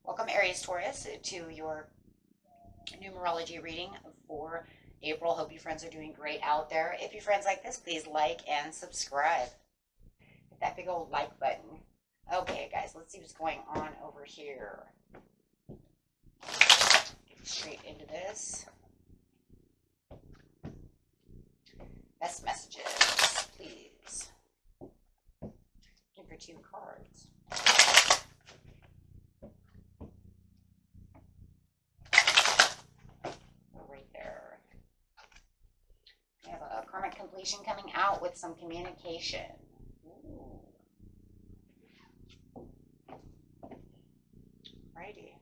Welcome, Aries, Taurus, to your numerology reading for April. Hope you friends are doing great out there. If you friends like this, please like and subscribe. Hit that big old like button. Okay, guys, let's see what's going on over here. Get straight into this. Best messages, please. Looking for 2 cards. Karmic completion coming out with some communication. Ooh. Righty.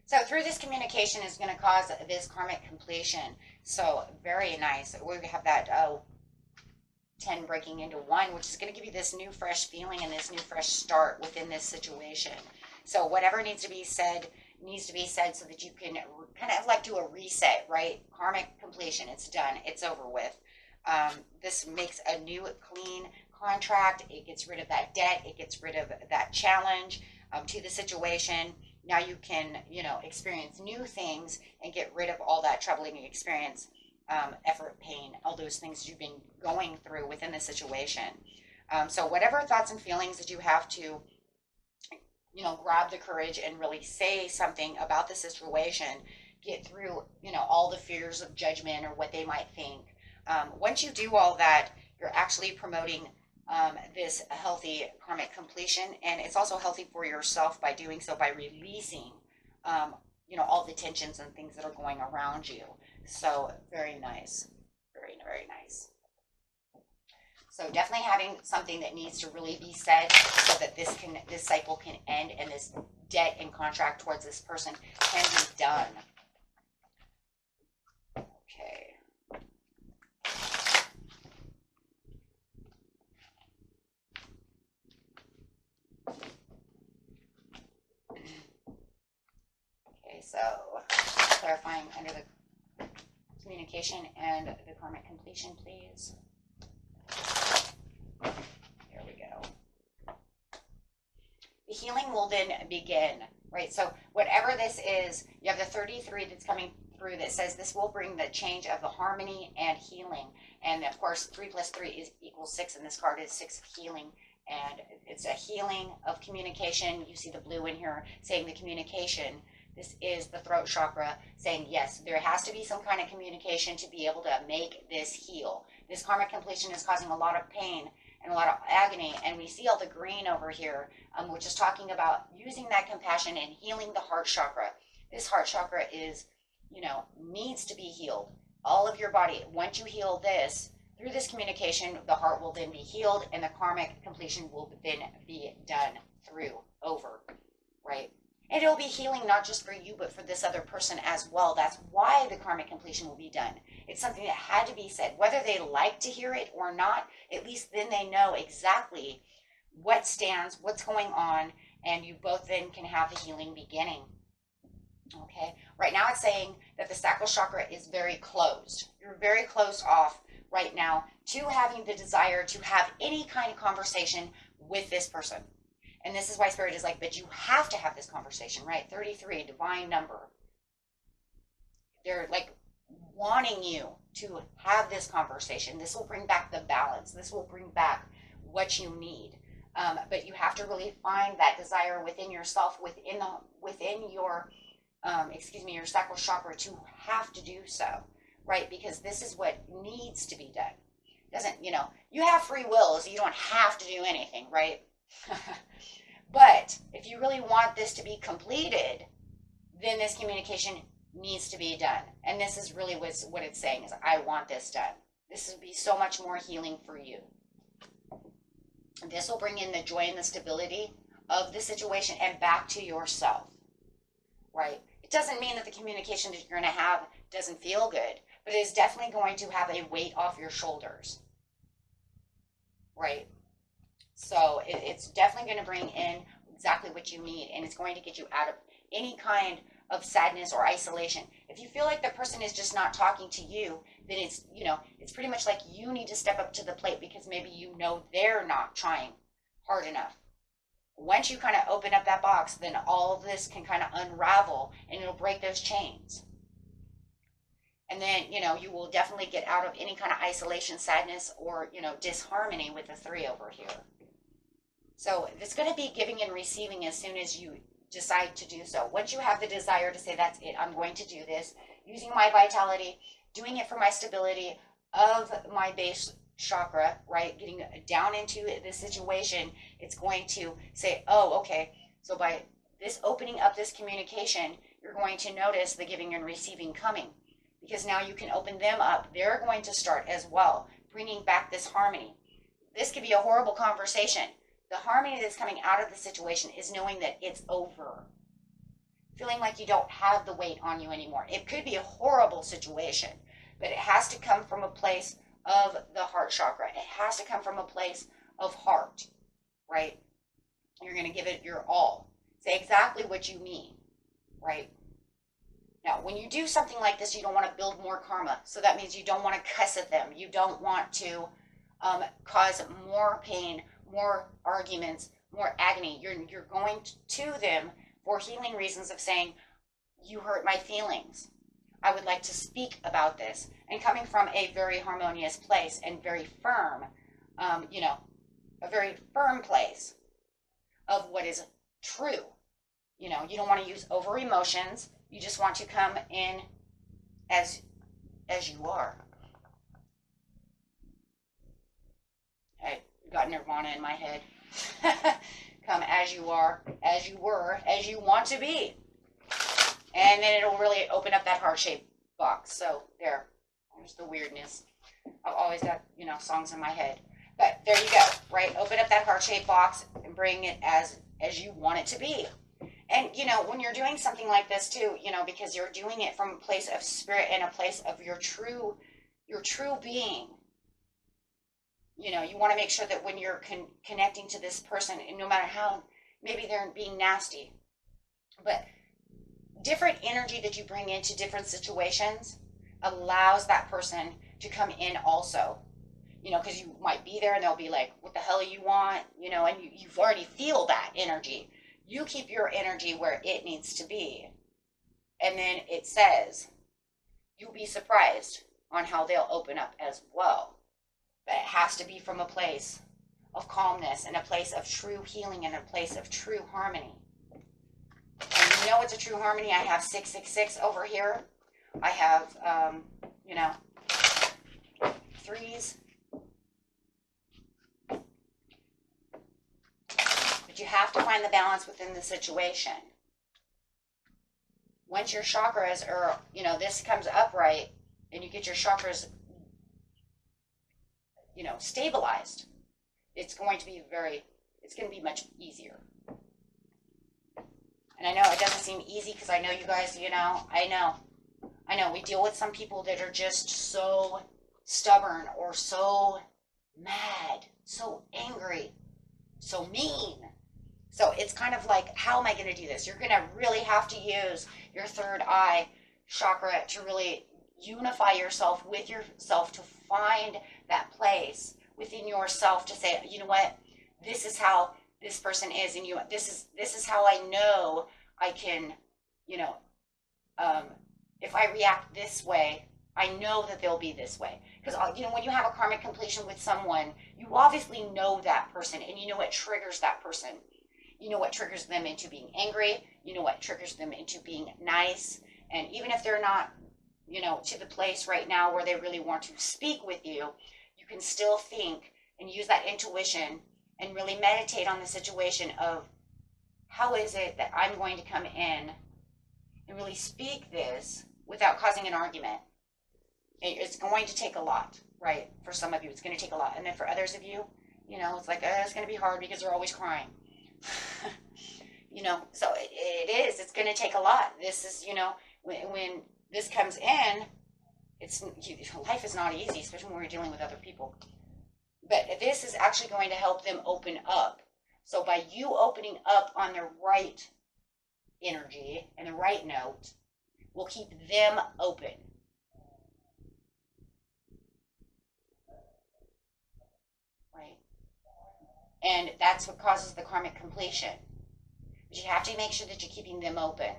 So through this communication is going to cause this karmic completion. So very nice. We have that 10 breaking into 1, which is going to give you this new fresh feeling and this new fresh start within this situation. So whatever needs to be said so that you can kind of like do a reset, right? Karmic completion, it's done, it's over with. This makes a new clean contract. It gets rid of that debt, it gets rid of that challenge to the situation. Now you can, experience new things and get rid of all that troubling experience, effort, pain, all those things you've been going through within the situation. So whatever thoughts and feelings that you have to grab the courage and really say something about the situation, get through, all the fears of judgment or what they might think. Once you do all that, you're actually promoting this healthy karmic completion, and it's also healthy for yourself by doing so, by releasing, all the tensions and things that are going around you. So very nice, very, very nice. So definitely having something that needs to really be said so that this cycle can end and this debt and contract towards this person can be done. Okay. Okay, so clarifying under the communication and the karmic completion, please. There we go. The healing will then begin, right? So whatever this is, you have the 33 that's coming through that says this will bring the change of the harmony and healing. And of course, 3 plus 3 equals 6, and this card is 6 healing. And it's a healing of communication. You see the blue in here saying the communication. This is the throat chakra saying, yes, there has to be some kind of communication to be able to make this heal. This karmic completion is causing a lot of pain and a lot of agony, and we see all the green over here, which is talking about using that compassion and healing the heart chakra. This heart chakra is, needs to be healed. All of your body, once you heal this, through this communication, the heart will then be healed, and the karmic completion will then be done through, over, right? And it'll be healing not just for you, but for this other person as well. That's why the karmic completion will be done. It's something that had to be said. Whether they like to hear it or not, at least then they know exactly what stands, what's going on, and you both then can have the healing beginning. Okay? Right now it's saying that the sacral chakra is very closed. You're very closed off right now to having the desire to have any kind of conversation with this person. And this is why Spirit is like, but you have to have this conversation, right? 33, divine number. They're like wanting you to have this conversation. This will bring back the balance. This will bring back what you need. But you have to really find that desire within yourself, within your, your sacral chakra to have to do so, right? Because this is what needs to be done. Doesn't, you have free will, so you don't have to do anything, right? But if you really want this to be completed, then this communication needs to be done. And this is really what it's saying is, I want this done. This will be so much more healing for you. This will bring in the joy and the stability of the situation and back to yourself, right? It doesn't mean that the communication that you're going to have doesn't feel good, but it is definitely going to have a weight off your shoulders, right? So it's definitely going to bring in exactly what you need, and it's going to get you out of any kind of sadness or isolation. If you feel like the person is just not talking to you, then it's, you know, it's pretty much like you need to step up to the plate, because maybe you know they're not trying hard enough. Once you kind of open up that box, then all of this can kind of unravel, and it'll break those chains. And then, you know, you will definitely get out of any kind of isolation, sadness, or, you know, disharmony with the 3 over here. So it's going to be giving and receiving as soon as you decide to do so. Once you have the desire to say, that's it, I'm going to do this, using my vitality, doing it for my stability of my base chakra, right? Getting down into the situation, it's going to say, oh, okay, so by this opening up this communication, you're going to notice the giving and receiving coming, because now you can open them up. They're going to start as well, bringing back this harmony. This could be a horrible conversation. The harmony that's coming out of the situation is knowing that it's over. Feeling like you don't have the weight on you anymore. It could be a horrible situation, but it has to come from a place of the heart chakra. It has to come from a place of heart, right? You're going to give it your all. Say exactly what you mean, right? Now, when you do something like this, you don't want to build more karma. So that means you don't want to cuss at them. You don't want to cause more pain, more arguments, more agony. You're going to them for healing reasons of saying, you hurt my feelings. I would like to speak about this. And coming from a very harmonious place and very firm, you know, a very firm place of what is true. You know, you don't want to use over emotions. You just want to come in as you are. I got Nirvana in my head. Come as you are, as you were, as you want to be. And then it'll really open up that heart-shaped box. So there's the weirdness. I've always got, you know, songs in my head. But there you go, right? Open up that heart-shaped box and bring it as you want it to be. And, you know, when you're doing something like this too, you know, because you're doing it from a place of spirit and a place of your true being, you know, you want to make sure that when you're connecting to this person, and no matter how, maybe they're being nasty, but different energy that you bring into different situations allows that person to come in also, you know, because you might be there and they'll be like, what the hell do you want? You know, and you've already feel that energy. You keep your energy where it needs to be. And then it says, you'll be surprised on how they'll open up as well. But it has to be from a place of calmness and a place of true healing and a place of true harmony. And you know it's a true harmony. I have 666 over here. I have, you know, 3s. But you have to find the balance within the situation. Once your chakras are, you know, this comes upright and you get your chakras, you know, stabilized, it's going to be much easier. And I know it doesn't seem easy because I know you guys, you know, I know we deal with some people that are just so stubborn or so mad, so angry, so mean. So it's kind of like, how am I going to do this? You're going to really have to use your third eye chakra to really unify yourself with yourself, to find that place within yourself to say, you know what, this is how this person is, and this is how I know I can, you know, if I react this way, I know that they'll be this way. Because, you know, when you have a karmic completion with someone, you obviously know that person, and you know what triggers that person. You know what triggers them into being angry. You know what triggers them into being nice. And even if they're not, you know, to the place right now where they really want to speak with you, you can still think and use that intuition and really meditate on the situation of, how is it that I'm going to come in and really speak this without causing an argument? It's going to take a lot, right? For some of you, it's going to take a lot. And then for others of you, you know, it's like, it's going to be hard because they're always crying. You know, so it's going to take a lot. This is, you know, when this comes in, life is not easy, especially when we're dealing with other people. But this is actually going to help them open up. So by you opening up on the right energy and the right note, will keep them open. Right? And that's what causes the karmic completion. But you have to make sure that you're keeping them open.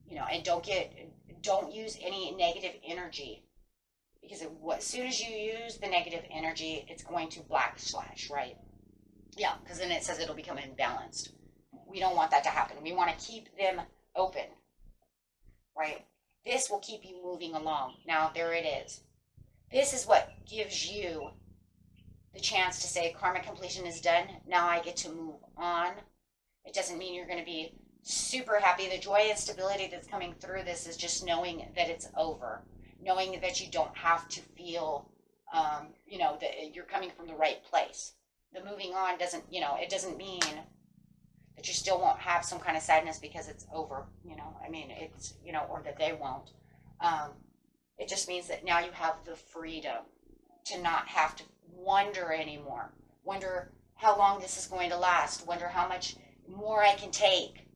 And don't use any negative energy. Because as soon as you use the negative energy, it's going to backslash, right? Yeah, because then it says it'll become imbalanced. We don't want that to happen. We want to keep them open, right? This will keep you moving along. Now, there it is. This is what gives you the chance to say karmic completion is done. Now I get to move on. It doesn't mean you're going to be super happy. The joy and stability that's coming through this is just knowing that it's over. Knowing that you don't have to feel, that you're coming from the right place. The moving on doesn't, it doesn't mean that you still won't have some kind of sadness because it's over, it's, or that they won't. It just means that now you have the freedom to not have to wonder anymore. Wonder how long this is going to last. Wonder how much more I can take.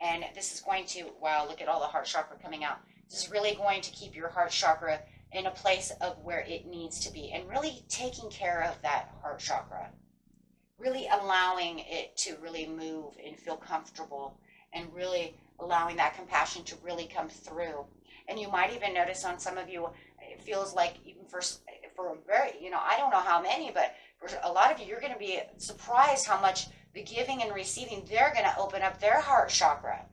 And this is going to, wow, look at all the heart chakra coming out. This is really going to keep your heart chakra in a place of where it needs to be. And really taking care of that heart chakra. Really allowing it to really move and feel comfortable. And really allowing that compassion to really come through. And you might even notice on some of you, it feels like even for a very, I don't know how many, but for a lot of you, you're going to be surprised how much the giving and receiving, they're going to open up their heart chakra.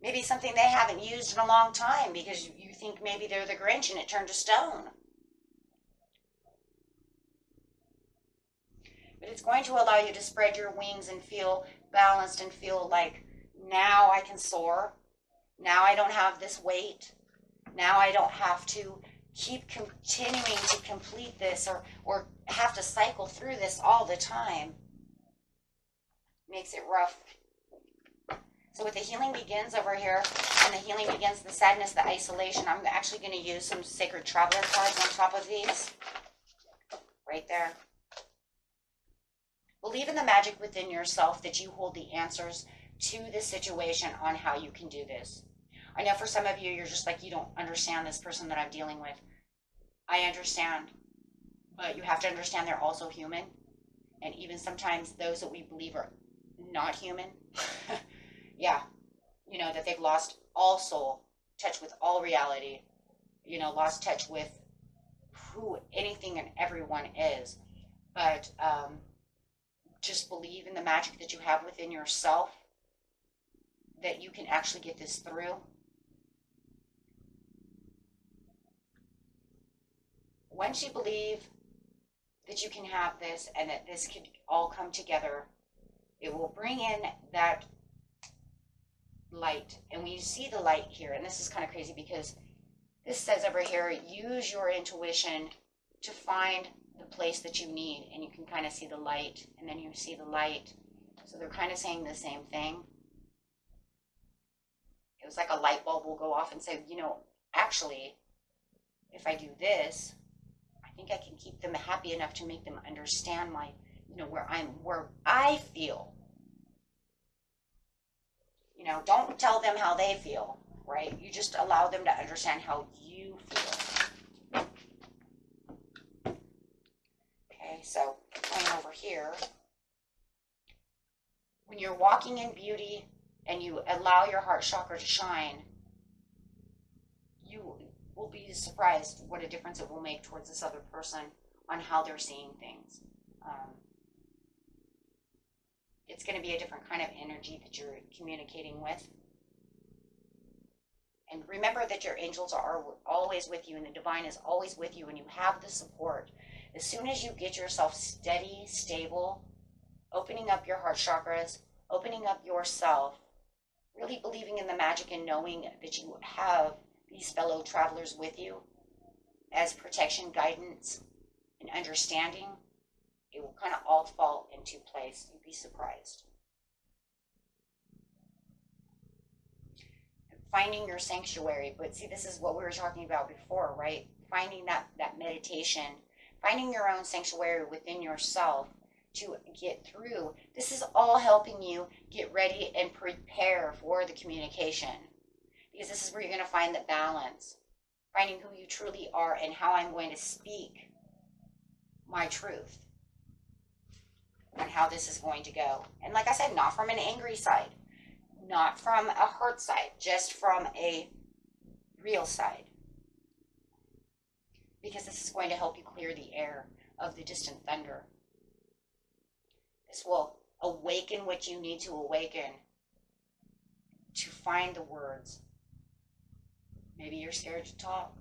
Maybe something they haven't used in a long time because you think maybe they're the Grinch and it turned to stone. But it's going to allow you to spread your wings and feel balanced and feel like now I can soar. Now I don't have this weight. Now I don't have to keep continuing to complete this or have to cycle through this all the time. Makes it rough. So with the healing begins over here, and the healing begins the sadness, the isolation, I'm actually going to use some sacred traveler cards on top of these. Right there. Believe in the magic within yourself that you hold the answers to the situation on how you can do this. I know for some of you, you're just like, you don't understand this person that I'm dealing with. I understand. But you have to understand they're also human. And even sometimes those that we believe are not human, that they've lost all soul, touch with all reality, lost touch with who anything and everyone is. But just believe in the magic that you have within yourself, that you can actually get this through. Once you believe that you can have this and that this could all come together, it will bring in that light. And when you see the light here, and this is kind of crazy because this says over here, use your intuition to find the place that you need. And you can kind of see the light, and then you see the light. So they're kind of saying the same thing. It was like a light bulb will go off and say, actually, if I do this, I think I can keep them happy enough to make them understand my, where I feel. Don't tell them how they feel, right? You just allow them to understand how you feel. Okay, so going over here, when you're walking in beauty and you allow your heart chakra to shine, you will be surprised what a difference it will make towards this other person on how they're seeing things. It's going to be a different kind of energy that you're communicating with. And remember that your angels are always with you, and the divine is always with you, and you have the support. As soon as you get yourself steady, stable, opening up your heart chakras, opening up yourself, really believing in the magic and knowing that you have these fellow travelers with you as protection, guidance, and understanding, it will kind of all fall into place. You'd be surprised. finding your sanctuary. But see, this is what we were talking about before, right? Finding that meditation, finding your own sanctuary within yourself to get through. This is all helping you get ready and prepare for the communication, because this is where you're going to find the balance, finding who you truly are and how I'm going to speak my truth and how this is going to go. And like I said, not from an angry side, not from a hurt side, just from a real side, because this is going to help you clear the air of the distant thunder. This will awaken what you need to awaken to find the words. Maybe you're scared to talk.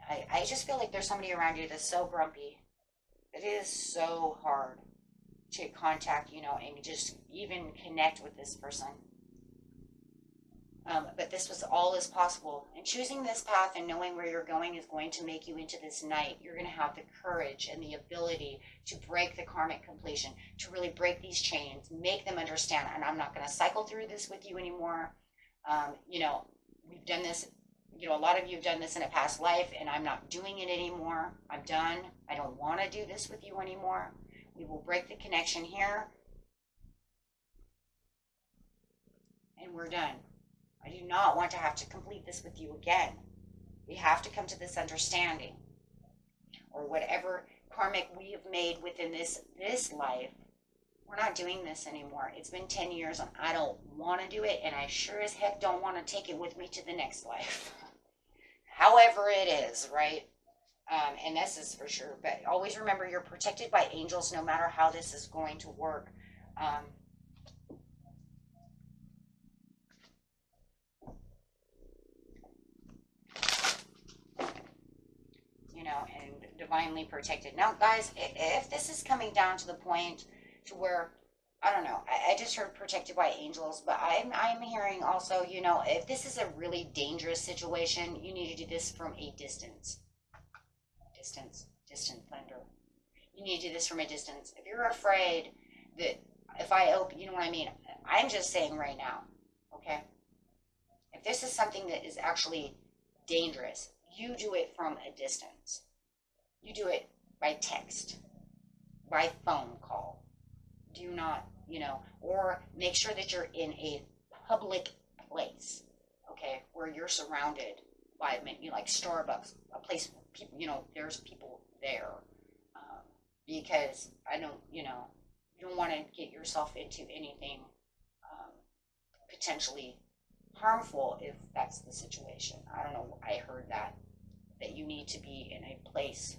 I just feel like there's somebody around you that's so grumpy. It is so hard to contact, and just even connect with this person. But this was all is possible. And choosing this path and knowing where you're going is going to make you into this night. You're going to have the courage and the ability to break the karmic completion, to really break these chains, make them understand. And I'm not going to cycle through this with you anymore. We've done this. A lot of you have done this in a past life, and I'm not doing it anymore. I'm done. I don't want to do this with you anymore. We will break the connection here. And we're done. I do not want to have to complete this with you again. We have to come to this understanding, or whatever karmic we have made within this life. We're not doing this anymore. It's been 10 years and I don't want to do it, and I sure as heck don't want to take it with me to the next life. However it is, right? And this is for sure. But always remember, you're protected by angels no matter how this is going to work. And divinely protected. Now, guys, if this is coming down to the point to where, I don't know, I just heard protected by angels, but I'm hearing also, if this is a really dangerous situation, you need to do this from a distance. Distant thunder. You need to do this from a distance. If you're afraid that if I open, you know what I mean? I'm just saying right now, okay? If this is something that is actually dangerous, you do it from a distance. You do it by text, by phone call. Do not, or make sure that you're in a public place, okay, where you're surrounded by, like Starbucks, a place where people, there's people there, because you don't want to get yourself into anything potentially harmful if that's the situation. I don't know. I heard that you need to be in a place.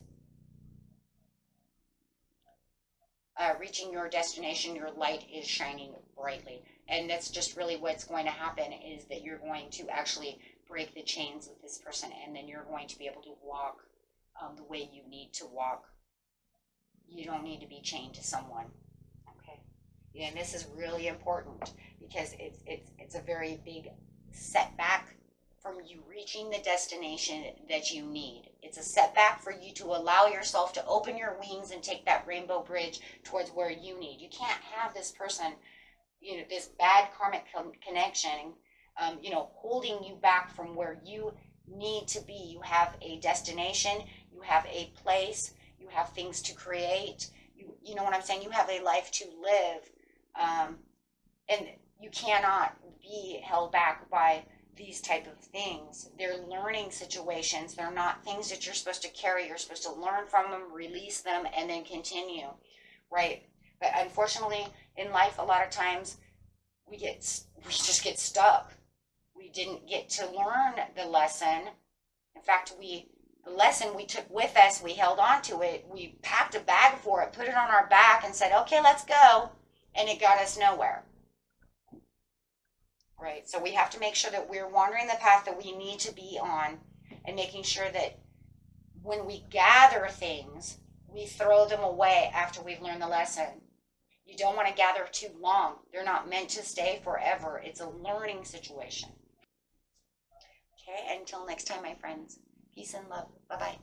Reaching your destination, your light is shining brightly. And that's just really what's going to happen, is that you're going to actually break the chains with this person, and then you're going to be able to walk the way you need to walk. You don't need to be chained to someone. Okay? And this is really important, because it's a very big setback from you reaching the destination that you need. It's a setback for you to allow yourself to open your wings and take that rainbow bridge towards where you need. You can't have this person, this bad karmic connection, holding you back from where you need to be. You have a destination, you have a place, you have things to create. You know what I'm saying? You have a life to live, and you cannot be held back by these type of things. They're learning situations. They're not things that you're supposed to carry. You're supposed to learn from them, release them, and then continue, right? But unfortunately, in life, a lot of times we just get stuck. We didn't get to learn the lesson. In fact, the lesson we took with us, we held on to it. We packed a bag for it, put it on our back, and said, "Okay, let's go," and it got us nowhere. Right, so we have to make sure that we're wandering the path that we need to be on, and making sure that when we gather things, we throw them away after we've learned the lesson. You don't want to gather too long. They're not meant to stay forever. It's a learning situation. Okay, until next time, my friends. Peace and love. Bye-bye.